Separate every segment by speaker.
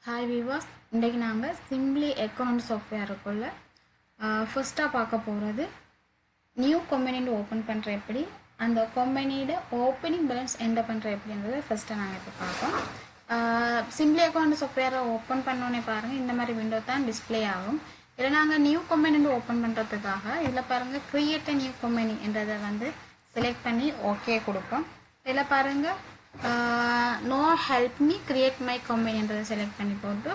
Speaker 1: Hi விவாஸ், இன்றைக்கி நாங்கள் simply account சாஃப்ட்வேருக்குள்ள ஃபஸ்ட்டாக பார்க்க போகிறது நியூ கம்பெனின்னு ஓப்பன் பண்ணுற எப்படி, அந்த கம்பெனியோட ஓப்பனிங் பேலன்ஸ் என்டர் பண்ணுற எப்படின்றத ஃபஸ்ட்டாக நாங்கள் இப்போ பார்ப்போம். சிம்பிளி அக்கௌண்ட் சாஃப்ட்வேரை ஓப்பன் பண்ணோன்னே பாருங்கள், இந்த மாதிரி விண்டோ தான் டிஸ்பிளே ஆகும். இதில் நாங்கள் நியூ கம்பெனின்னு ஓப்பன் பண்ணுறதுக்காக இதில் பாருங்கள் க்ரியேட் அ நியூ கம்பெனி என்றதை செலக்ட் பண்ணி ஓகே கொடுப்போம். இதில் பாருங்கள் no help me create my கம்பெனின்றதை செலக்ட் பண்ணி போட்டு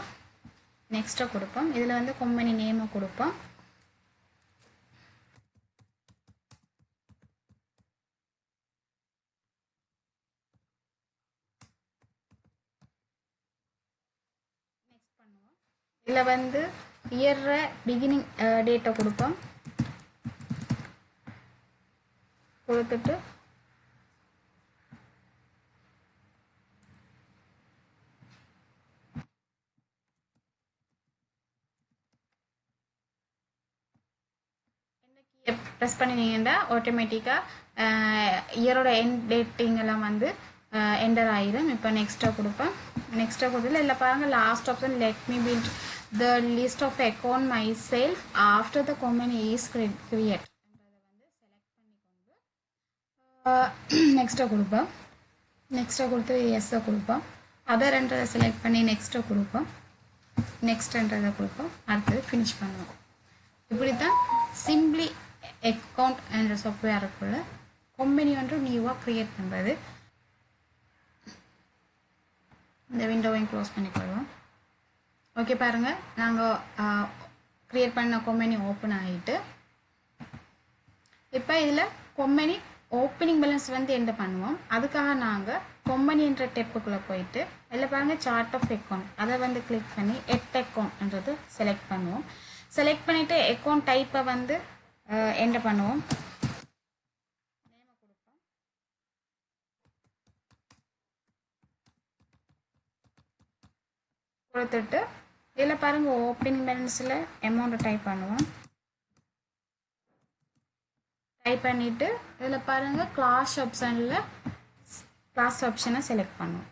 Speaker 1: நெக்ஸ்ட்டாக கொடுப்போம். இதில் கம்பெனி நேமை கொடுப்போம். நெக்ஸ்ட் பண்ணுவோம். இதில் இயர் பிகினிங் டேட்டை கொடுப்போம். கொடுத்துட்டு ப்ரெஸ் பண்ணினீங்கன்னா ஆட்டோமேட்டிக்காக இயரோட எண்ட் டேட்டிங் எல்லாம் என்டர் ஆயிரும். இப்போ நெக்ஸ்ட்டாக கொடுப்பேன். நெக்ஸ்ட்டாக கொடுத்துல இல்லை பாருங்கள் last option let me build the list of account myself after the company is create select பண்ணிக்கொண்டு நெக்ஸ்ட்டாக கொடுப்போம். நெக்ஸ்ட்டாக கொடுத்து எஸ்ஸை கொடுப்போம். அதர்ன்றதை செலக்ட் பண்ணி நெக்ஸ்ட்டாக கொடுப்போம். நெக்ஸ்ட்ன்றதை கொடுப்போம். அடுத்தது ஃபினிஷ் பண்ணுவோம். இப்படி தான் சிம்பிளி அக்கௌண்ட் என்ற சாஃப்ட்வேருக்குள்ள கம்பெனி நியூவாக க்ரியேட் பண்ணுறது. இந்த விண்டோவையும் க்ளோஸ் பண்ணிக்கொள்வோம். ஓகே பாருங்கள், நாங்கள் க்ரியேட் பண்ண கம்பெனி ஓப்பன் ஆகிட்டு இப்போ இதில் கம்பெனி ஓப்பனிங் பேலன்ஸ் என்டர் பண்ணுவோம். அதுக்காக நாங்கள் கம்பெனின்ற டெப்புக்குள்ளே போயிட்டு இதில் பாருங்கள் சார்ட் ஆஃப் அக்கௌண்ட் அதை கிளிக் பண்ணி அக்கௌண்ட்ன்றது செலக்ட் பண்ணுவோம். செலக்ட் பண்ணிவிட்டு அக்கௌண்ட் டைப்பை என்டர் பண்ணுவோம். நேமை கொடுப்போம். கொடுத்துட்டு இதில் பாருங்கள் ஓப்பனிங் பேலன்ஸில் அமௌண்ட்டை டைப் பண்ணுவோம். டைப் பண்ணிவிட்டு இதில் பாருங்கள் கிளாஸ் ஆப்ஷனை செலக்ட் பண்ணுவோம்.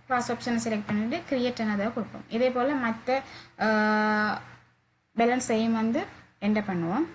Speaker 1: கிளாஸ் ஆப்ஷனை செலக்ட் பண்ணிவிட்டு கிரியேட் ஆனதை கொடுப்போம். இதே போல் மற்ற பேலன்ஸையும் என்டர் பண்ணுவோம்.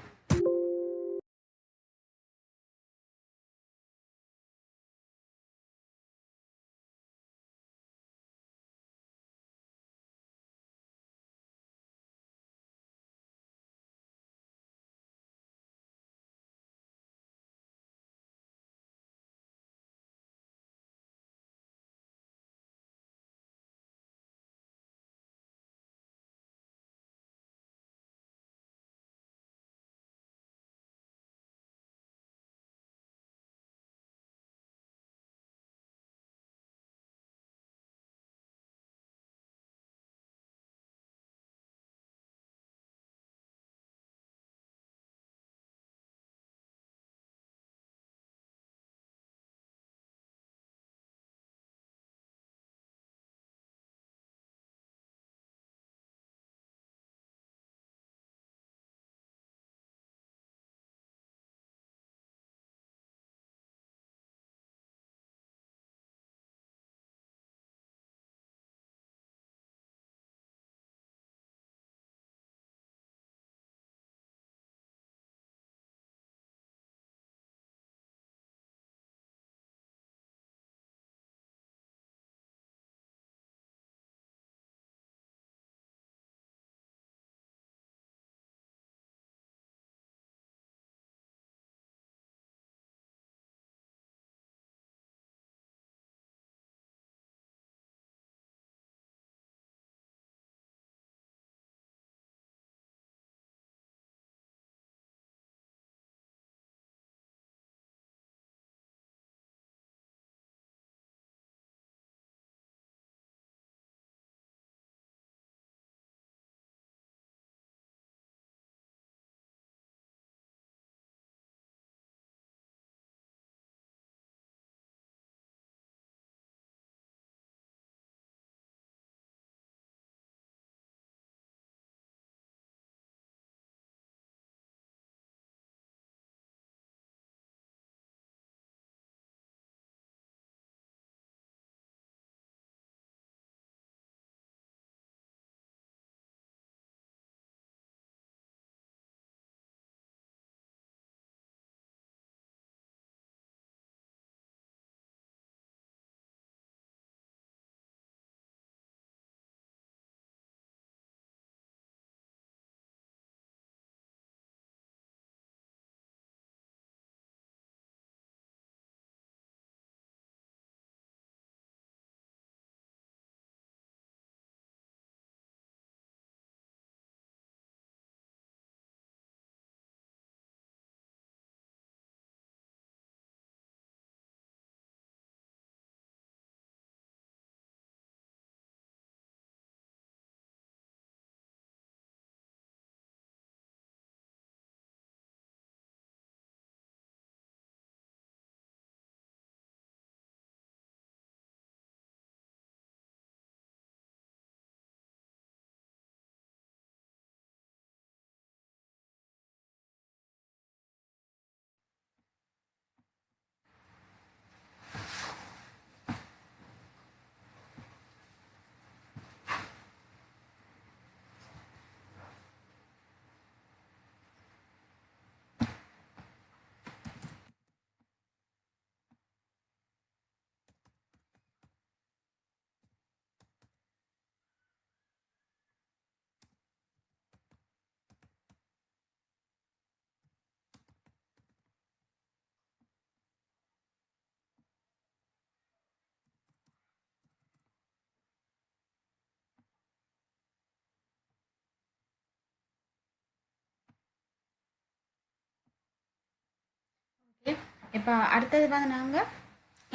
Speaker 1: இப்போ அடுத்தது வந்து நாங்கள்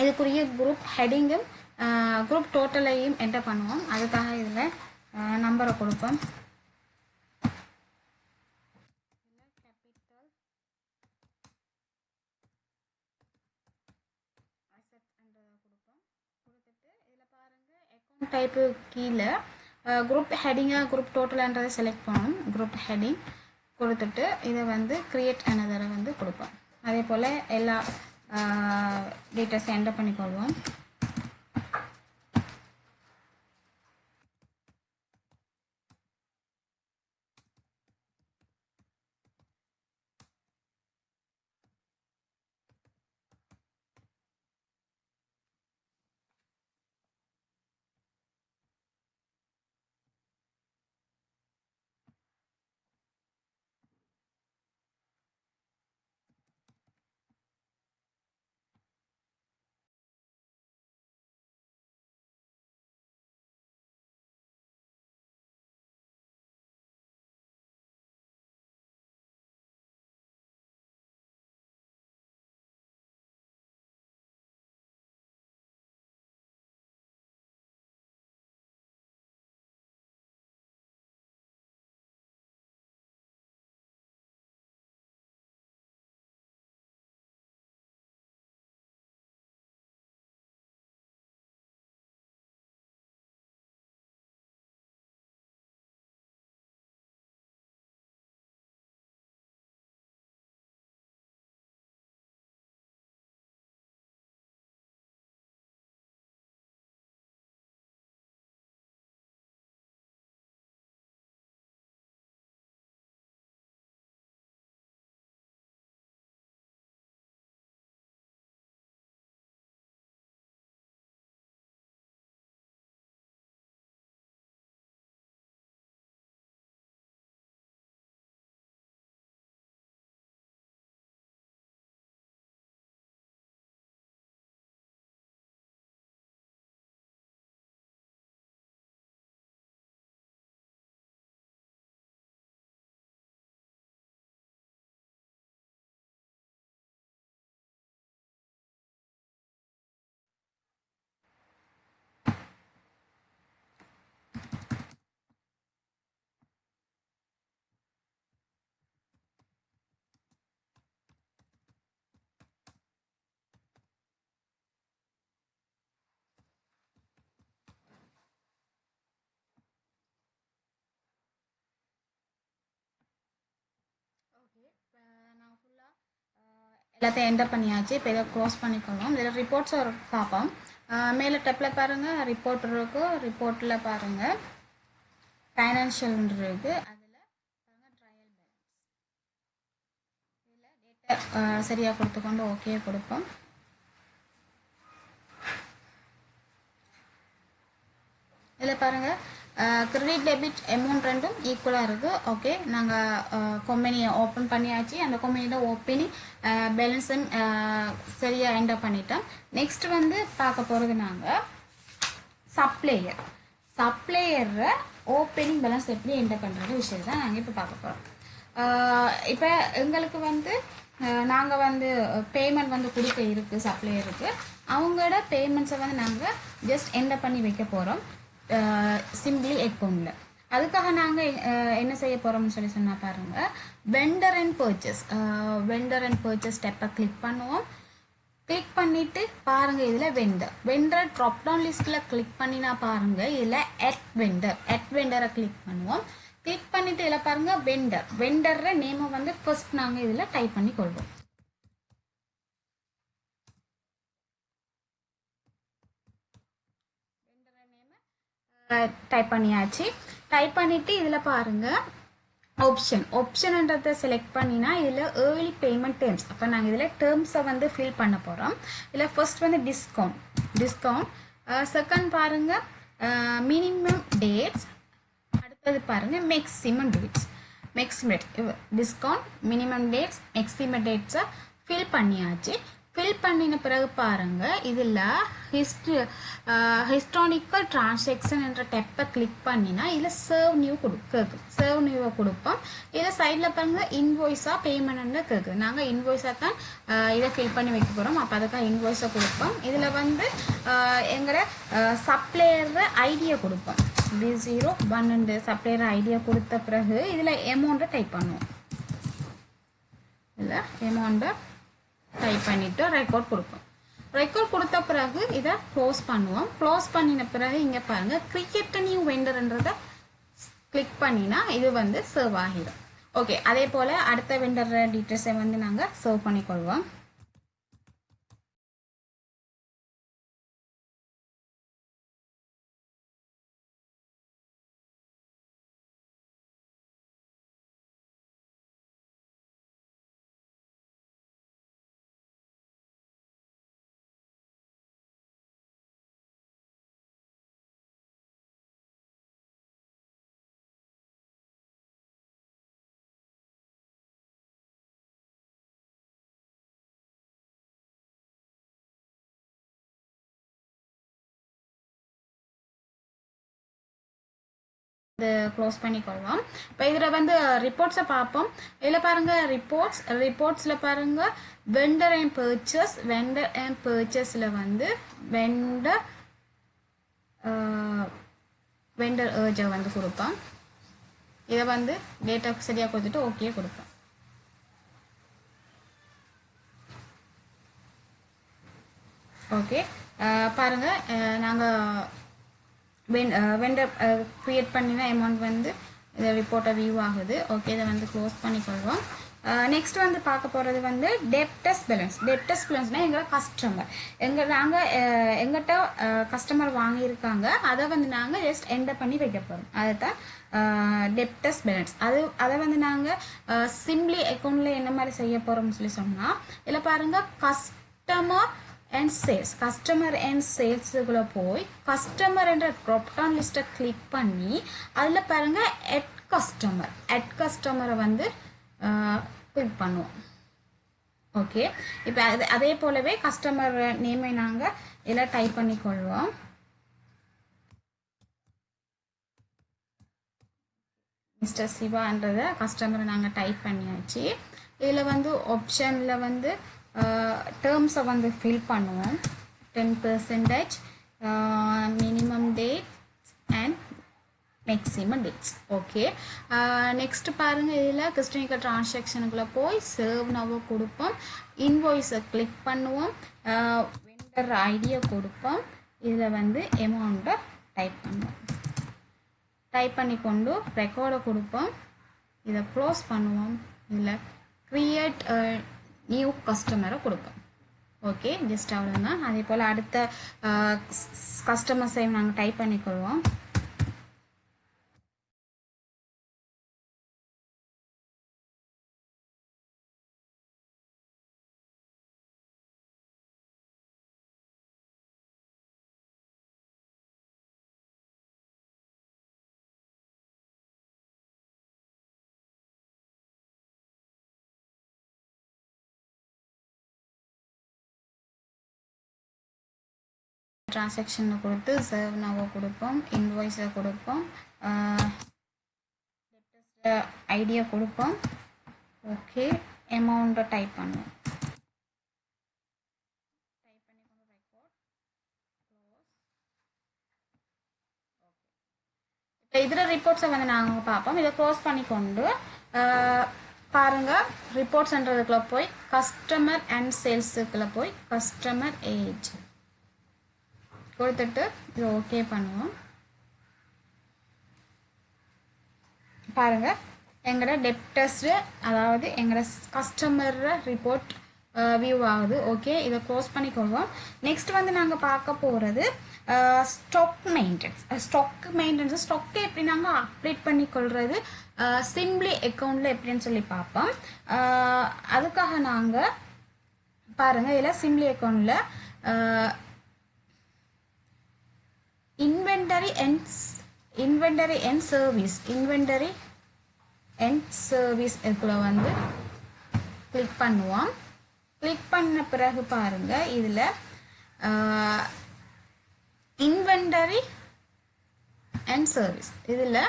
Speaker 1: இதுக்குரிய குரூப் ஹெட்டிங்கும் குரூப் டோட்டலையும் என்டர் பண்ணுவோம். அதுக்காக இதில் நம்பரை கொடுப்போம். டைப்பு கீழே குரூப் ஹெட்டிங்காக குரூப் டோட்டல்ன்றதை செலக்ட் பண்ணணும். குரூப் ஹெட்டிங் கொடுத்துட்டு இதை வந்து க்ரியேட் அனதரை வந்து கொடுப்போம். அதே போல் எல்லா டீட்டெயில்ஸை என்டர் பண்ணிக்கொள்வோம். நான் ஃபுல்லாக எல்லாத்தையும் என்டர் பண்ணியாச்சு. இப்போ இதை க்ளோஸ் பண்ணிக்கணும். இதில் ரிப்போர்ட்ஸ் பார்ப்போம். மேலே டெப்பில் பாருங்கள் ரிப்போர்ட் இருக்கும். ரிப்போர்ட்டில் பாருங்கள் ஃபைனான்ஷியல் இருக்குது. அதில் பாருங்கள் ட்ரையல் பேலன்ஸ். இதில் டேட்டா சரியாக கொடுத்துக்கொண்டு ஓகே கொடுப்போம். இதில் பாருங்கள் கிரெடிட் டெபிட் அமௌண்ட் ரெண்டும் ஈக்குவலாக இருக்குது. ஓகே, நாங்கள் கம்பெனியை ஓப்பன் பண்ணியாச்சு. அந்த கம்பெனியோட ஓப்பனிங் பேலன்ஸும் சரியாக என்டர் பண்ணிட்டோம். நெக்ஸ்ட் வந்து பார்க்க போகிறது நாங்கள் சப்ளையரை ஓப்பனிங் பேலன்ஸ் எப்படி என்டர் பண்ணுறது விஷயம் தான் நாங்கள் இப்போ பார்க்க போகிறோம். இப்போ எங்களுக்கு வந்து நாங்கள் வந்து பேமெண்ட் வந்து கொடுக்க இருக்குது சப்ளையருக்கு. அவங்களோட பேமெண்ட்ஸை வந்து நாங்கள் ஜஸ்ட் என்டர் பண்ணி வைக்க போகிறோம் சிம்பிளி அக்கௌண்ட்டில். அதுக்காக நாங்கள் என்ன செய்ய போகிறோம்னு சொன்னால் பாருங்கள், வெண்டர் அண்ட் பர்ச்சேஸ் ஸ்டெப்பை கிளிக் பண்ணுவோம். கிளிக் பண்ணிவிட்டு பாருங்கள் இதில் வெண்டர் ட்ராப் டவுன் லிஸ்ட்டில் கிளிக் பண்ணினா பாருங்கள் இதில் எட் வெண்டரை கிளிக் பண்ணுவோம். கிளிக் பண்ணிவிட்டு இதில் பாருங்கள் வெண்டர் நேமை வந்து ஃபர்ஸ்ட் நாங்கள் இதில் டைப் பண்ணி கொள்வோம். டைப் பண்ணியாச்சு. டைப் பண்ணிவிட்டு இதில் பாருங்கள் ஆப்ஷன்ன்றதை செலக்ட் பண்ணினா இதில் ஏர்லி பேமெண்ட் டேர்ம்ஸ். அப்போ நாங்கள் இதில் டேர்ம்ஸை வந்து ஃபில் பண்ண போகிறோம். இதில் ஃபர்ஸ்ட் வந்து டிஸ்கவுண்ட். செகண்ட் பாருங்கள் மினிமம் டேட்ஸ். அடுத்தது பாருங்கள் maximum dates. Discount minimum dates maximum டேட்ஸை ஃபில் பண்ணியாச்சு. ஃபில் பண்ணின பிறகு பாருங்க இதில் ஹிஸ்டானிக்கல் டிரான்சாக்ஷன் என்ற டெப்பை கிளிக் பண்ணினா இதில் சர்வ் நியூ கேட்கும். சர்வ் நியூவை கொடுப்போம். இதில் சைடில் பாருங்க இன்வாய்ஸாக பேமெண்ட்னு கேட்குது. நாங்கள் இன்வாய்ஸாக தான் இதை ஃபில் பண்ணி வைக்க போகிறோம். அப்போ அதுக்காக இன்வாய்ஸை கொடுப்போம். இதில் வந்து எங்களோட சப்ளையர் ஐடியா கொடுப்போம். B01 சப்ளையர் ஐடியா கொடுத்த பிறகு இதில் அமௌண்ட்டை டைப் பண்ணுவோம். இதில் அமௌண்ட்டை டைப் பண்ணிவிட்டு ரெக்கார்ட் கொடுப்போம். ரெக்கார்ட் கொடுத்த பிறகு இதை க்ளோஸ் பண்ணுவோம். க்ளோஸ் பண்ணின பிறகு இங்கே பாருங்கள் கிரியேட் நியூ வெண்டர்ன்றதை கிளிக் பண்ணினா இது வந்து சர்வ் ஆகிடும். ஓகே, அதே போல் அடுத்த வெண்டர் டீட்டெயில்ஸை வந்து நாங்கள் சர்வ் பண்ணிக்கொள்வோம். க்ளோஸ் பண்ணிக்கொள்வோம். இப்போ இதில் வந்து ரிப்போர்ட்ஸை பார்ப்போம். இதில் பாருங்கள் ரிப்போர்ட்ஸில் பாருங்கள் வெண்டர் அண்ட் பர்ச்சேஸில் வந்து வெண்டர் ஏர்ஜை வந்து கொடுப்போம். இதை வந்து டேட்டா சரியாக கொடுத்துட்டு ஓகே கொடுப்போம். ஓகே, பாருங்கள் நாங்கள் வெண்டர் க்ரியேட் பண்ணின அமௌண்ட் வந்து இதை ரிப்போர்ட்டை வியூ ஆகுது. ஓகே, இதை வந்து க்ளோஸ் பண்ணிக்கொள்வோம். நெக்ஸ்ட் வந்து பார்க்க போகிறது வந்து டெப்டஸ் பேலன்ஸ்னால் எங்களோட கஸ்டமர் நாங்கள் எங்கிட்ட கஸ்டமர் வாங்கியிருக்காங்க, அதை வந்து நாங்கள் ஜஸ்ட் என்டர் பண்ணி வைக்க போகிறோம். அதுதான் டெப்டஸ் பேலன்ஸ். அதை வந்து நாங்கள் சிம்ப்ளி அக்கௌண்ட்டில் என்ன மாதிரி செய்ய போகிறோம்னு சொல்லி சொன்னால் இதில் பாருங்கள் கஸ்டமர் அண்ட் சேல்ஸுக்குள்ளே போய் கஸ்டமர் என்ற ட்ராப்டவுன் லிஸ்ட்டை கிளிக் பண்ணி அதில் பாருங்கள் அட் கஸ்டமரை வந்து கிளிக் பண்ணுவோம். ஓகே, இப்போ அதே போலவே கஸ்டமர் நேமை நாங்கள் இதில் டைப் பண்ணிக்கொள்வோம். மிஸ்டர் சிவான்றதை கஸ்டமரை நாங்கள் டைப் பண்ணியாச்சு. இதில் வந்து ஆப்ஷனில் வந்து டேர்ம்ஸை வந்து ஃபில் பண்ணுவோம். 10% minimum date and maximum dates. Okay, next பாருங்கள் இதில் கிறிஸ்டினிக்கல் டிரான்சாக்ஷனுக்குள்ளே போய் சர்வ் நவ் கொடுப்போம். இன்வாய்ஸை கிளிக் பண்ணுவோம். வெண்டர் ஐடியா கொடுப்போம். இதில் வந்து அமௌண்ட்டை டைப் பண்ணுவோம். டைப் பண்ணி கொண்டு ரெக்கார்டை கொடுப்போம். இதை க்ளோஸ் பண்ணுவோம். இதில் கிரியேட் நியூ கஸ்டமரை கொடுப்போம். ஓகே, ஜஸ்ட் அவ்வளோதான். அதே போல் அடுத்த கஸ்டமர்ஸை நாங்கள் டைப் பண்ணிக்கொள்வோம். டிரான்சாக்ஷனை கொடுத்து சர்வ் நவ கொடுப்போம். இன்வாய்ஸை கொடுப்போம். ஐடியா கொடுப்போம். ஓகே, அமௌண்ட்டை டைப் பண்ணுவோம். டைப் பண்ணி கொண்டு ரெக்கார்ட் க்ளோஸ். ஓகே, இப்போ இதில் ரிப்போர்ட்ஸை வந்து நாங்கள் பார்ப்போம். இதை க்ளோஸ் பண்ணி கொண்டு பாருங்கள் ரிப்போர்ட்ஸ்ன்றதுக்குள்ளே போய் கஸ்டமர் அண்ட் சேல்ஸுக்குள்ளே போய் கஸ்டமர் ஏஜ் கொடுத்துட்டு இது ஓகே பண்ணுவோம். பாருங்கள் எங்களோட டெப்டர்ஸு அதாவது எங்களோட கஸ்டமர் ரிப்போர்ட் வியூ ஆகுது. ஓகே, இதை க்ளோஸ் பண்ணிக்கொள்வோம். நெக்ஸ்ட் வந்து நாங்கள் பார்க்க போகிறது ஸ்டாக் மெயின்டெனன்ஸ். ஸ்டாக்கை எப்படி நாங்கள் அப்டேட் பண்ணிக்கொள்வது சிம்ப்ளி அக்கௌண்ட்டில் எப்படின்னு சொல்லி பார்ப்போம். அதுக்காக நாங்கள் பாருங்கள் இதில் சிம்ப்ளி அக்கௌண்ட்டில் inventory and service இதுக்குள்ள வந்து கிளிக் பண்ணுவோம். கிளிக் பண்ண பிறகு பாருங்கள் இதில் இன்வெண்டரி அண்ட் சர்வீஸ், இதில்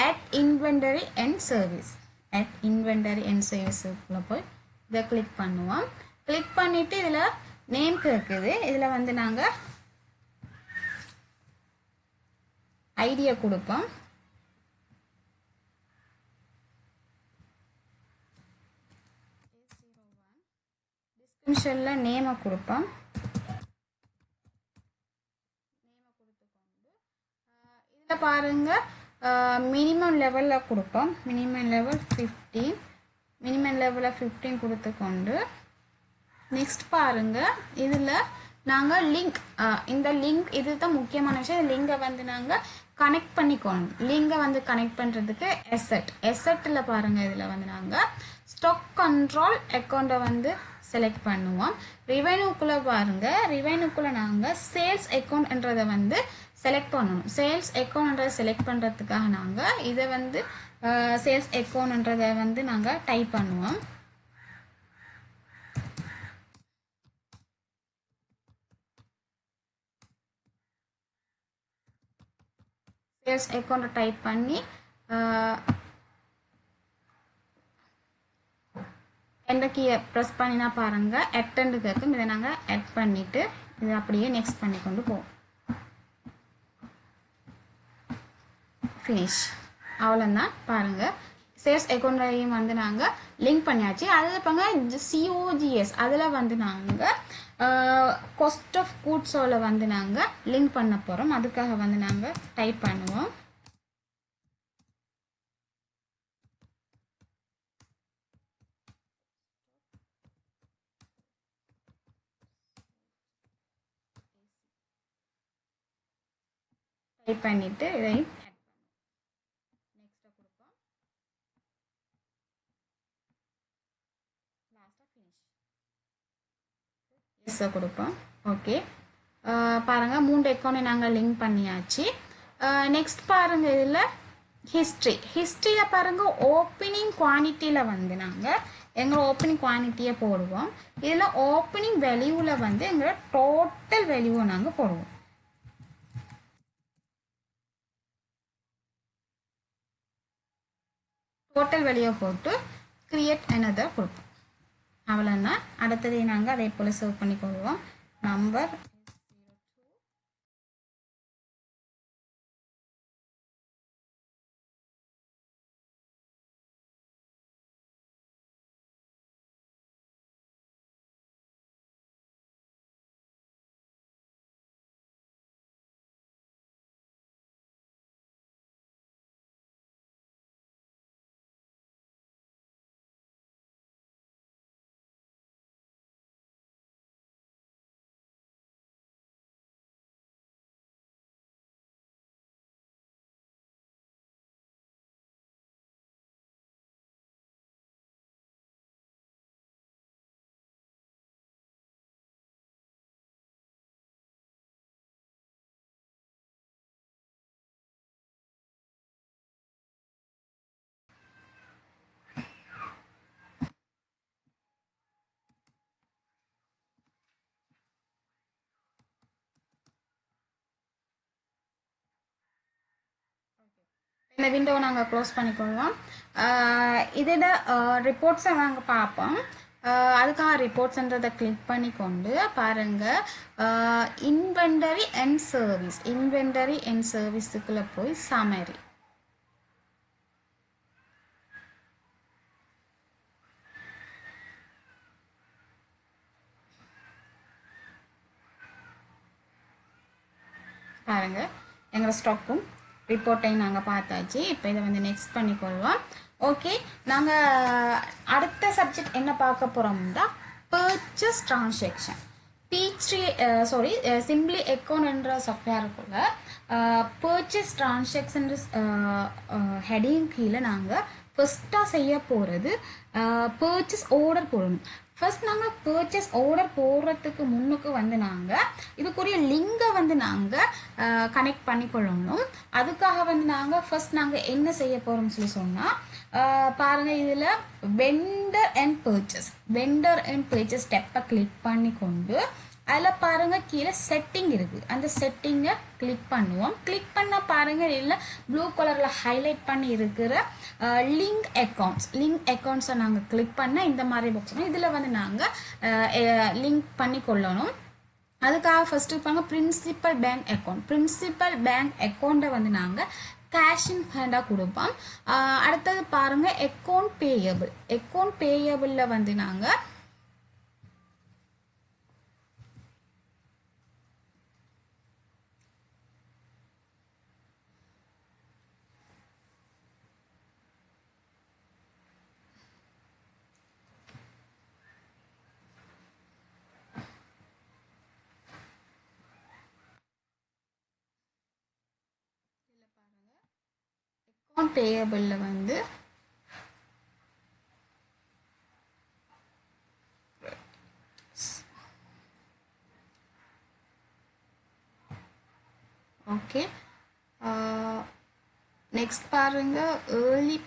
Speaker 1: at inventory and service, at inventory and சர்வீஸுக்குள்ளே போய் இதை கிளிக் பண்ணுவோம். கிளிக் பண்ணிவிட்டு இதில் நேம் கேட்குது. இதில் வந்து நாங்கள் ஐடியா கொடுப்போம். டிஸ்கிரிப்ஷனில் நேமை கொடுப்போம். இதில் பாருங்கள் மினிமம் லெவலில் கொடுப்போம். மினிமம் லெவல் 15, மினிமம் லெவலில் 15 கொடுத்துக்கொண்டு நெக்ஸ்ட் பாருங்கள் இதில் நாங்கள் லிங்க், இந்த லிங்க் இது தான் முக்கியமான விஷயம். லிங்கை வந்து நாங்கள் கனெக்ட் பண்ணிக்கணும். லிங்கை வந்து கனெக்ட் பண்ணுறதுக்கு எசெட்டில் பாருங்கள் இதில் வந்து நாங்கள் ஸ்டாக் கண்ட்ரோல் அக்கௌண்ட்டை வந்து செலக்ட் பண்ணுவோம். ரிவென்யூக்குள்ளே பாருங்கள், ரிவென்யூக்குள்ளே நாங்கள் சேல்ஸ் அக்கௌண்ட்ன்றதை வந்து செலக்ட் பண்ணணும். சேல்ஸ் அக்கௌண்ட்ன்றதை செலக்ட் பண்ணுறதுக்காக நாங்கள் இதை வந்து சேல்ஸ் அக்கௌண்ட்ன்றதை வந்து நாங்கள் டைப் பண்ணுவோம். சேல்ஸ் அக்கௌண்ட்டை டைப் பண்ணி எந்த கீயை ப்ரெஸ் பண்ணினா பாருங்கள் அட்டெண்டு கேட்கும். இதை நாங்கள் ஆட் பண்ணிவிட்டு இதை அப்படியே நெக்ஸ்ட் பண்ணி கொண்டு போவோம். ஃபினிஷ். அவ்வளோதான். பாருங்கள் சேல்ஸ் அக்கௌண்ட்டையும் வந்து நாங்கள் லிங்க் பண்ணியாச்சு. அதில் பாருங்க COGS அதில் வந்து நாங்கள் காஸ்ட் ஆஃப் கூட்ஸோட வந்து நாங்கள் லிங்க் பண்ண போகிறோம். அதுக்காக வந்து நாங்கள் டைப் பண்ணுவோம். டைப் பண்ணிவிட்டு இதையும் நெக்ஸ்ட்டை கொடுப்போம். லாஸ்ட்டாக ஃபினிஷ் எஸ்ஸை கொடுப்போம். ஓகே பாருங்கள் 3 அக்கௌண்ட்டை நாங்கள் லிங்க் பண்ணியாச்சு. நெக்ஸ்ட் பாருங்கள் இதில் ஹிஸ்ட்ரியில் பாருங்கள் ஓப்பனிங் குவான்டிட்டியில் வந்து நாங்கள் எங்களோட ஓப்பனிங் குவான்டிட்டியை போடுவோம். இதில் ஓப்பனிங் வேல்யூவில் வந்து எங்களோட டோட்டல் வேல்யூவை நாங்கள் போடுவோம். டோட்டல் வேல்யூவை போட்டு கிரியேட் another கொடுப்போம். அவ்வளோதான். அடுத்ததை நாங்கள் அதே போல் சேவ் பண்ணி கொள்வோம். நம்பர் இந்த விண்டோவை நாங்கள் க்ளோஸ் பண்ணிக்கொள்வோம். இதோட ரிப்போர்ட்ஸை நாங்கள் பார்ப்போம். அதுக்காக ரிப்போர்ட்ஸ்ன்றதை கிளிக் பண்ணிக்கொண்டு பாருங்கள் இன்வெண்டரி அண்ட் சர்வீஸுக்குள்ளே போய் சமரி பாருங்கள் எங்களோட ஸ்டாக்கும் ரிப்போர்ட்டையும் நாங்கள் பார்த்தாச்சு. இப்போ இதை வந்து நெக்ஸ்ட் பண்ணிக்கொள்வோம். ஓகே நாங்கள் அடுத்த சப்ஜெக்ட் என்ன பார்க்க போகிறோம்னா பர்ச்சேஸ் டிரான்சாக்ஷன். சிம்பிளி அக்கௌண்ட்ன்ற சாஃப்ட்வேருக்குள்ள பர்ச்சேஸ் டிரான்சாக்ஷன் ஹெடிங் கீழே நாங்கள் ஃபஸ்ட்டாக செய்ய போகிறது பர்ச்சேஸ் ஆர்டர் போடணும். ஃபர்ஸ்ட் நாங்கள் பர்ச்சேஸ் ஆர்டர் போடுறதுக்கு முன்னுக்கு வந்து நாங்கள் இதுக்குரிய லிங்கை வந்து நாங்கள் கனெக்ட் பண்ணிக்கொள்ளணும். அதுக்காக வந்து நாங்கள் ஃபர்ஸ்ட் நாங்கள் என்ன செய்ய போகிறோம்னு சொல்லி சொன்னால் பாருங்க இதில் வெண்டர் அண்ட் பர்ச்சேஸ் ஸ்டெப்பை கிளிக் பண்ணி கொண்டு அதில் பாருங்க கீழே செட்டிங் இருக்குது. அந்த செட்டிங்கை கிளிக் பண்ணுவோம். கிளிக் பண்ண பாருங்க இதில் ப்ளூ கலரில் ஹைலைட் பண்ணி இருக்கிற லிங்க் அக்கௌண்ட்ஸை நாங்கள் கிளிக் பண்ண இந்த மாதிரி பாக்ஸ் இதில் வந்து நாங்கள் லிங்க் பண்ணி கொள்ளணும். அதுக்காக ஃபஸ்ட்டு பாருங்க பிரின்சிபல் பேங்க் அக்கௌண்ட்டை வந்து நாங்கள் கேஷ் இன் ஹேண்டாக கொடுப்போம். அடுத்தது பாருங்க அக்கௌண்ட் பேயபிளில் வந்து நாங்கள் பேயபிளில் வந்து ஓகே நெக்ஸ்ட் பாருங்க ஏர்லி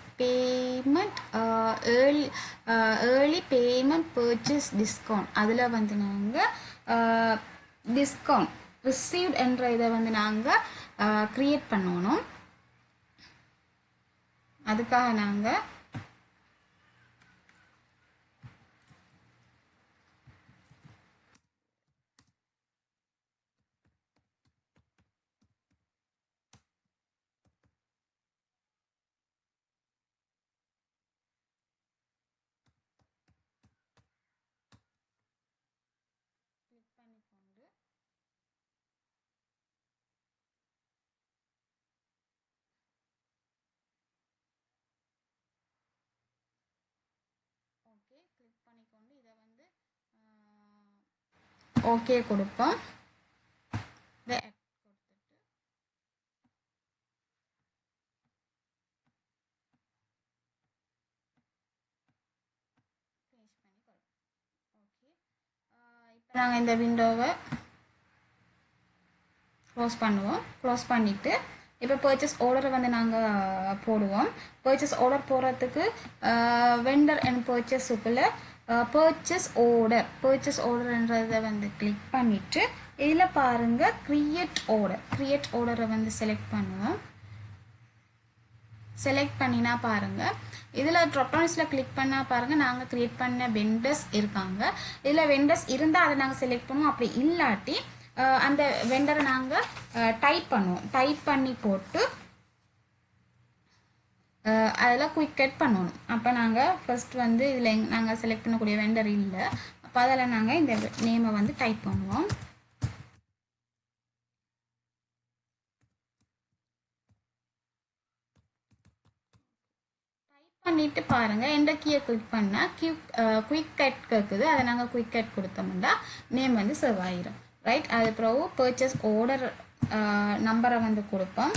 Speaker 1: பேமெண்ட் பர்ச்சேஸ் டிஸ்கவுண்ட் அதில் வந்து நாங்கள் டிஸ்கவுண்ட் ரிசீவ்ட் என்ற இதை வந்து நாங்கள் க்ரியேட் பண்ணணும். அதுக்காக நாங்கள் கிளிக் பண்ணிக்கொண்டு ஓகே கிளிக் பண்ணிக்கொண்டு இதை வந்து ஓகே கொடுப்போம். இதை கொடுத்துட்டு ஃபினிஷ் பண்ணி கொடுப்போம். ஓகே இப்போ நாங்கள் இந்த விண்டோவை க்ளோஸ் பண்ணிவிட்டு இப்போ பர்ச்சேஸ் ஆர்டரை வந்து நாங்கள் போடுவோம். பர்ச்சேஸ் ஆர்டர் போடுறதுக்கு வெண்டர் அண்ட் பர்ச்சேஸுக்குள்ளே பர்ச்சேஸ் ஆர்டர்ன்றதை வந்து கிளிக் பண்ணிவிட்டு இதில் பாருங்கள் கிரியேட் ஆர்டரை வந்து செலக்ட் பண்ணுவோம். செலக்ட் பண்ணினா பாருங்கள் இதில் ட்ராப்டவுன்ஸில் கிளிக் பண்ணால் பாருங்கள் நாங்கள் க்ரியேட் பண்ண வெண்டர்ஸ் இருக்காங்க. இதில் வெண்டர்ஸ் இருந்தால் அதை நாங்கள் செலக்ட் பண்ணுவோம். அப்படி இல்லாட்டி அந்த வெண்டரை நாங்கள் டைப் பண்ணி போட்டு அதெல்லாம் குயிக் கட் பண்ணணும். அப்போ நாங்கள் ஃபர்ஸ்ட் வந்து இதில் நாங்கள் செலக்ட் பண்ணக்கூடிய வெண்டர் இல்லை. அப்போ அதில் நாங்கள் இந்த நேமை வந்து டைப் பண்ணுவோம். டைப் பண்ணிட்டு பாருங்கள் எந்த கீயை கிளிக் பண்ணால் குயிக் கட் கேட்குது. அதை நாங்கள் குயிக் கட் கொடுத்தோம்னா நேம் வந்து சேவ் ஆயிரும். ரைட். அது பிறகு பர்ச்சேஸ் ஆர்டர் நம்பரை வந்து கொடுப்போம்.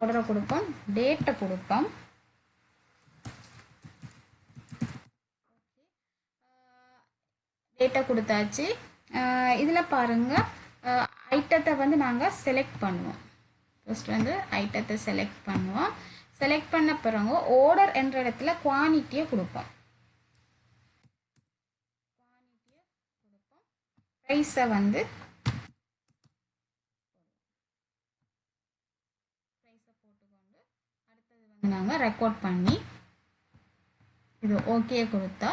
Speaker 1: ஆர்டரை கொடுப்போம். டேட்டை கொடுப்போம். டேட்டா கொடுத்தாச்சு. இதில் பாருங்கள் ஐட்டத்தை வந்து நாங்கள் செலக்ட் பண்ணுவோம். ஃபர்ஸ்ட் வந்து ஐட்டத்தை செலக்ட் பண்ணுவோம். செலக்ட் பண்ண பிறகு ஆர்டர் என்ற இடத்துல குவான்டிட்டியை கொடுப்போம். ப்ரைஸை வந்து போட்டுக்கொண்டு அடுத்தது வந்து நாங்கள் ரெக்கார்ட் பண்ணி இது ஓகே கொடுத்தா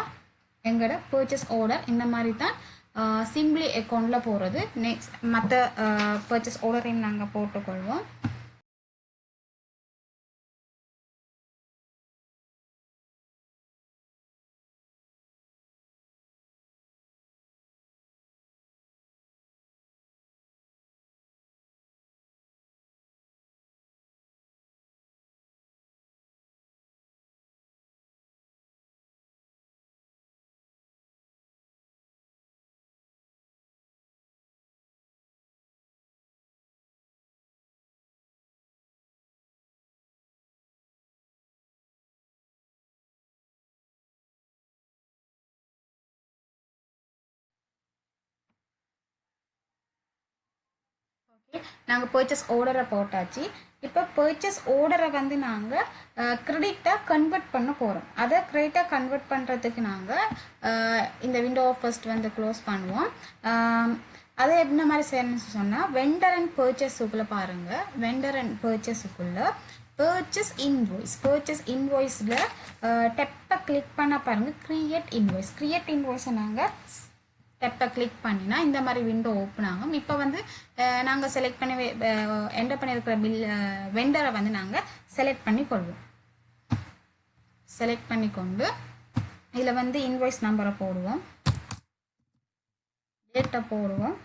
Speaker 1: எங்களோட பர்ச்சேஸ் ஆர்டர் இந்த மாதிரி தான் சிம்பிளி அக்கௌண்ட்டில் போகிறது. நெக்ஸ்ட் மற்ற பர்ச்சேஸ் ஆர்டரையும் நாங்கள் போட்டுக்கொள்வோம். நாங்கள் பர்ச்சேஸ் ஆர்டரை போட்டாச்சு. இப்போ பர்ச்சேஸ் ஆர்டரை வந்து நாங்கள் கிரெடிட்டாக கன்வெர்ட் பண்ண போகிறோம். அதை கிரெடிட்டாக கன்வெர்ட் பண்ணுறதுக்கு நாங்கள் இந்த விண்டோ ஃபர்ஸ்ட் வந்து க்ளோஸ் பண்ணுவோம். அதை என்ன மாதிரி செய்யணும்னு சொன்னால் வெண்டர் அண்ட் பர்ச்சேஸுக்குள்ளே பாருங்கள். வெண்டர் அண்ட் பர்ச்சேஸுக்குள்ளே பர்ச்சேஸ் இன்வாய்ஸில் டெப்பை கிளிக் பண்ண பாருங்கள் கிரியேட் இன்வாய்ஸை நாங்கள் டெப்பை கிளிக் பண்ணினா இந்த மாதிரி விண்டோ ஓப்பன் ஆகும். இப்போ வந்து நாங்கள் செலக்ட் பண்ணி என்டர் பண்ணியிருக்கிற வெண்டரை வந்து நாங்கள் செலக்ட் பண்ணிக்கொண்டு இதில் வந்து இன்வாய்ஸ் நம்பரை போடுவோம், டேட்டை போடுவோம்.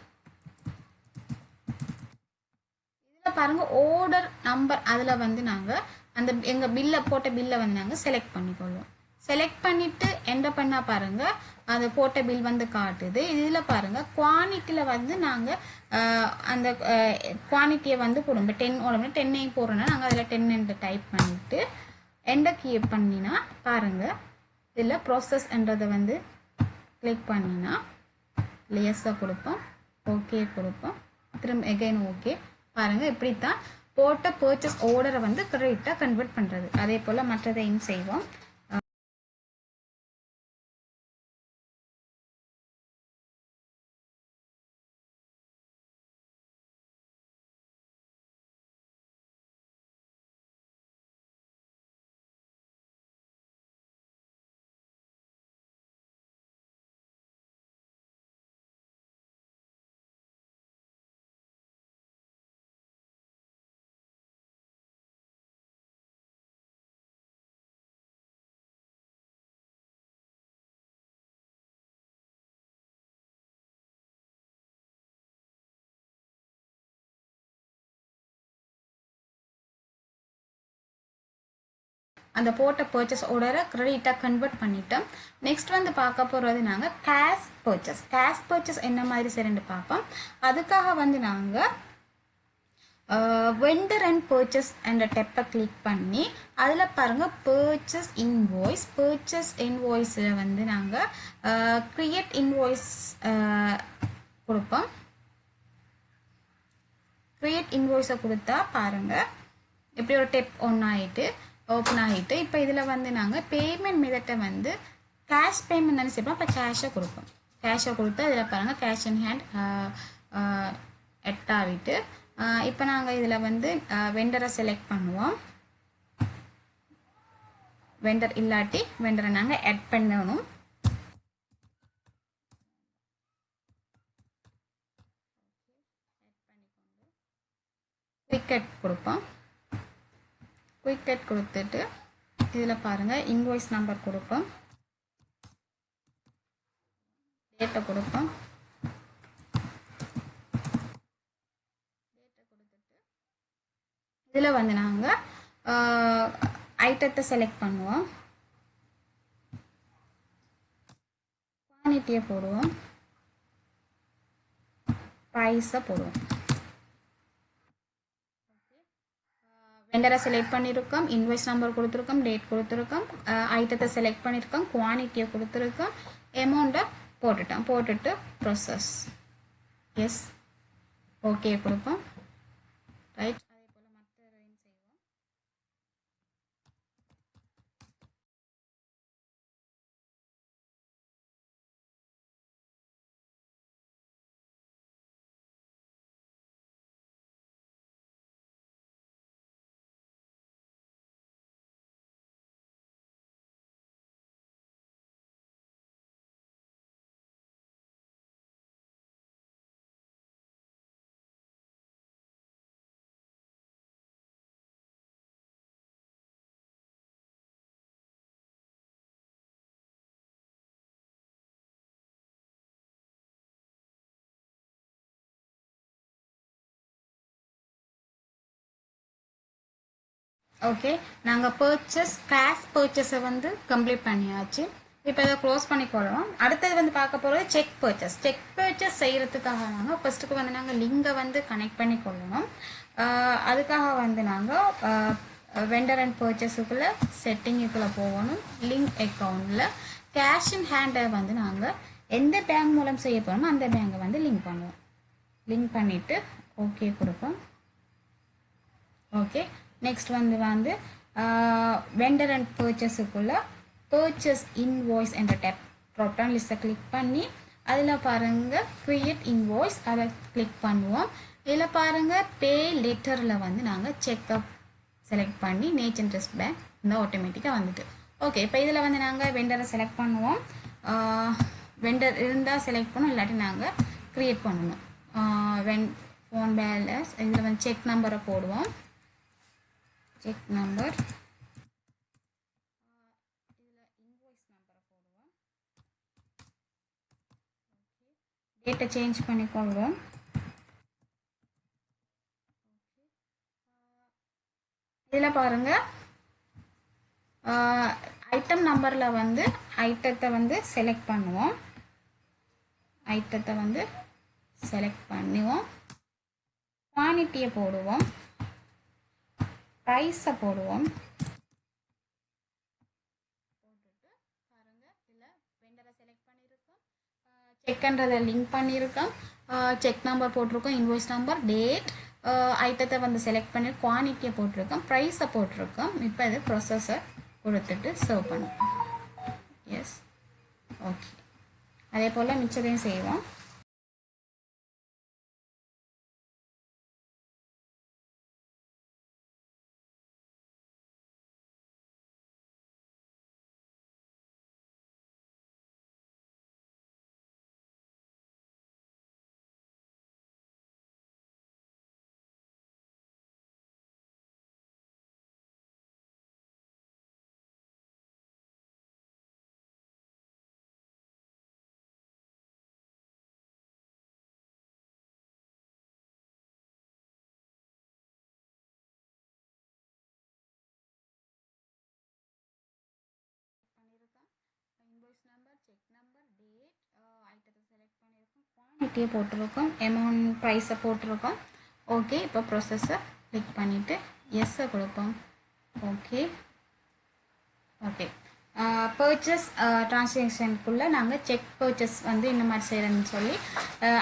Speaker 1: இதில் பாருங்கள் ஆர்டர் நம்பர், அதில் வந்து நாங்கள் அந்த எங்கள் போட்ட பில்லை வந்து நாங்கள் செலக்ட் பண்ணிக்கொள்வோம். செலக்ட் பண்ணிவிட்டு என்டர் பண்ணால் பாருங்கள் அந்த போட்ட பில் வந்து காட்டுது. இதில் பாருங்கள் குவான்டிட்டியில் வந்து நாங்கள் அந்த குவான்டிட்டியை வந்து போடுவோம். இப்போ 10 ஓடம்னா 10 போடுறோன்னா நாங்கள் அதில் 10 என்று டைப் பண்ணிவிட்டு என்டர் கீ பண்ணினா பாருங்கள் இதில் ப்ராசஸ்ன்றதை வந்து கிளிக் பண்ணினா எஸ்ஸை கொடுப்போம், ஓகே கொடுப்போம், திரும்ப எகைன் ஓகே. பாருங்கள் இப்படித்தான் போட்ட பர்ச்சேஸ் ஆர்டரை வந்து கரெக்டாக கன்வெர்ட் பண்ணுறது. அதே போல் மற்றதையும் செய்வோம். அந்த போட்ட பர்ச்சேஸ் ஆர்டரை கிரெடிட்டாக கன்வெர்ட் பண்ணிட்டோம். நெக்ஸ்ட் வந்து பார்க்க போகிறது நாங்கள் கேஷ் பர்ச்சேஸ் என்ன மாதிரி சரின்னு பார்ப்போம். அதுக்காக வந்து நாங்கள் வெண்டர் அண்ட் பர்ச்சேஸ் என்ற டெப்பை கிளிக் பண்ணி அதில் பாருங்கள் பர்ச்சேஸ் இன்வாய்ஸில் வந்து நாங்கள் கிரியேட் இன்வாய்ஸ் கொடுப்போம். கிரியேட் இன்வாய்ஸை கொடுத்தா பாருங்கள் எப்படி ஒரு டெப் ஓப்பன் ஆகிட்டு இப்போ இதில் வந்து நாங்கள் பேமெண்ட் மெத்தட்டை வந்து கேஷ் பேமெண்ட் நினச்சிப்போம். இப்போ கேஷை கொடுத்து அதில் பாருங்கள் கேஷ் இன் ஹேண்ட் எட்டாகிட்டு இப்போ நாங்கள் இதில் வந்து வெண்டரை செலக்ட் பண்ணுவோம். வெண்டர் இல்லாட்டி வெண்டரை நாங்கள் ஆட் பண்ணணும். குயிக் கொடுப்போம். குயிக் கொடுத்துட்டு இதில் பாருங்கள் இன்வாய்ஸ் நம்பர் கொடுப்போம், டேட்டை கொடுப்போம். இதில் வந்து நாங்கள் ஐட்டத்தை செலக்ட் பண்ணுவோம், குவான்டிட்டியை போடுவோம், ப்ரைஸை போடுவோம். வெண்டரை செலக்ட் பண்ணியிருக்கோம், இன்வாய்ஸ் நம்பர் கொடுத்துருக்கோம், டேட் கொடுத்துருக்கோம், ஐட்டத்தை செலக்ட் பண்ணியிருக்கோம், குவான்டிட்டியை கொடுத்துருக்கோம், அமௌண்ட்டை போட்டுட்டு ப்ராசஸ் எஸ் ஓகே கொடுப்போம். ரைட். அதே போல் மற்றதையும் செய்வோம். ஓகே, நாங்கள் கேஷ் பர்ச்சேஸை வந்து கம்ப்ளீட் பண்ணியாச்சு. இப்போ இதை க்ளோஸ் பண்ணிக்கொள்ளலாம். அடுத்தது வந்து பார்க்க போகிறது செக் பர்ச்சேஸ் செய்கிறதுக்காக நாங்கள் ஃபஸ்ட்டுக்கு வந்து நாங்கள் லிங்கை வந்து கனெக்ட் பண்ணி கொள்ளணும். அதுக்காக வந்து நாங்கள் வெண்டர் அண்ட் பர்ச்சேஸுக்குள்ளே செட்டிங்குக்குள்ளே போகணும். லிங்க் அக்கௌண்ட்டில் கேஷ் இன் ஹேண்டை வந்து நாங்கள் எந்த பேங்க் மூலம் செய்ய போகிறோமோ அந்த பேங்கை வந்து லிங்க் பண்ணுவோம். லிங்க் பண்ணிவிட்டு ஓகே கொடுப்போம். ஓகே, நெக்ஸ்ட் வந்து வெண்டர் அண்ட் பர்ச்சேஸுக்குள்ள பர்ச்சேஸ் இன்வாய்ஸ் என்ற ட்ராப் டவுன் லிஸ்ட்டை கிளிக் பண்ணி அதில் பாருங்கள் க்ரியேட் இன்வாய்ஸ், அதை கிளிக் பண்ணுவோம். இதில் பாருங்கள் பே லெட்டரில் வந்து நாங்கள் செக்அப் செலக்ட் பண்ணி நேச்சர் ட்ரெஸ் பேக் இந்த ஆட்டோமேட்டிக்காக வந்துட்டு. ஓகே, இப்போ இதில் வந்து நாங்கள் வெண்டரை செலக்ட் பண்ணுவோம். வெண்டர் இருந்தால் செலக்ட் பண்ணோம், இல்லாட்டி நாங்கள் க்ரியேட் பண்ணணும். ஃபோன் பேலன்ஸ் இதில் வந்து செக் நம்பரை போடுவோம். செக் நம்பர், இதில் இன்வாய்ஸ் நம்பரை போடுவோம். டேட்டை சேஞ்ச் பண்ணிக்கொள்வோம். இதில் பாருங்கள் ஐட்டம் நம்பரில் வந்து ஐட்டத்தை வந்து செலக்ட் பண்ணுவோம். ஐட்டத்தை வந்து செலக்ட் பண்ணுவோம். குவான்டிட்டியை போடுவோம். ப்ரைஸை போடுவோம். போட்டுட்டு பாருங்கள் இதில் வெண்டரை செலக்ட் பண்ணியிருக்கோம், செக்ன்றதை லிங்க் பண்ணியிருக்கோம், செக் நம்பர் போட்டிருக்கோம், இன்வாய்ஸ் நம்பர், டேட், ஐட்டத்தை வந்து செலக்ட் பண்ணி குவான்டிட்டியை போட்டிருக்கோம், ப்ரைஸை போட்டிருக்கோம். இப்போ இது ப்ரொசஸை கொடுத்துட்டு சர்வ் பண்ணுவோம். Yes, okay. அதே போல் மிச்சத்தையும் செய்வோம். Invoice number, check number, date, ஐட்டத்தை செலக்ட் பண்ணியிருக்கோம், குவான்டிட்டியை போட்டிருக்கோம், அமௌண்ட் ப்ரைஸை போட்டிருக்கோம். ஓகே, இப்போ ப்ரொசஸை கிளிக் பண்ணிவிட்டு எஸ்ஸை கொடுப்போம். Okay okay. பர்ச்சேஸ் ட்ரான்சாக்ஷனுக்குள்ளே நாங்கள் செக் பர்ச்சேஸ் வந்து இந்த மாதிரி செய்கிறேன்னு சொல்லி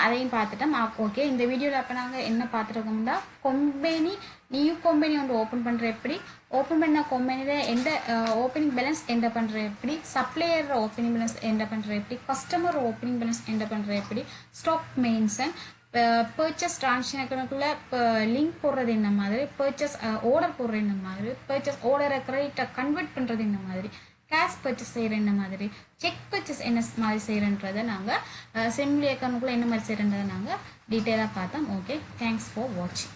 Speaker 1: அதையும் பார்த்துட்டோம். ஓகே, இந்த வீடியோவில் அப்போ நாங்கள் என்ன பார்த்துருக்கோம்னா நியூ கம்பெனி வந்து ஓப்பன் பண்ணுற எப்படி, ஓப்பன் பண்ண கம்பெனியில் எந்த ஓப்பனிங் பேலன்ஸ் என்டர் பண்ணுற எப்படி, சப்ளையர் ஓப்பனிங் பேலன்ஸ் என்டர் பண்ணுற எப்படி, கஸ்டமர் ஓப்பனிங் பேலன்ஸ் என்டர் பண்ணுற எப்படி, ஸ்டாக் மெயின்சன், பர்ச்சேஸ் ட்ரான்சாக்ஷனுக்குள்ளே லிங்க் போடுறது என்ன மாதிரி, பர்ச்சேஸ் ஆர்டர் போடுறது என்ன மாதிரி, பர்ச்சேஸ் ஆர்டரை கிரெடிட்டாக கன்வெர்ட் பண்ணுறது என்ன மாதிரி, கேஷ் பர்ச்சேஸ் செய்கிற என்ன மாதிரி, செக் பர்ச்சேஸ் என்ன மாதிரி செய்கிறன்றதை நாங்கள் சிம்பிளி அக்கௌண்ட்டுக்குள்ளே என்ன மாதிரி செய்கிறன்றதை நாங்கள் டீட்டெயிலாக பார்த்தோம். ஓகே, தேங்க்ஸ் ஃபார் வாட்சிங்.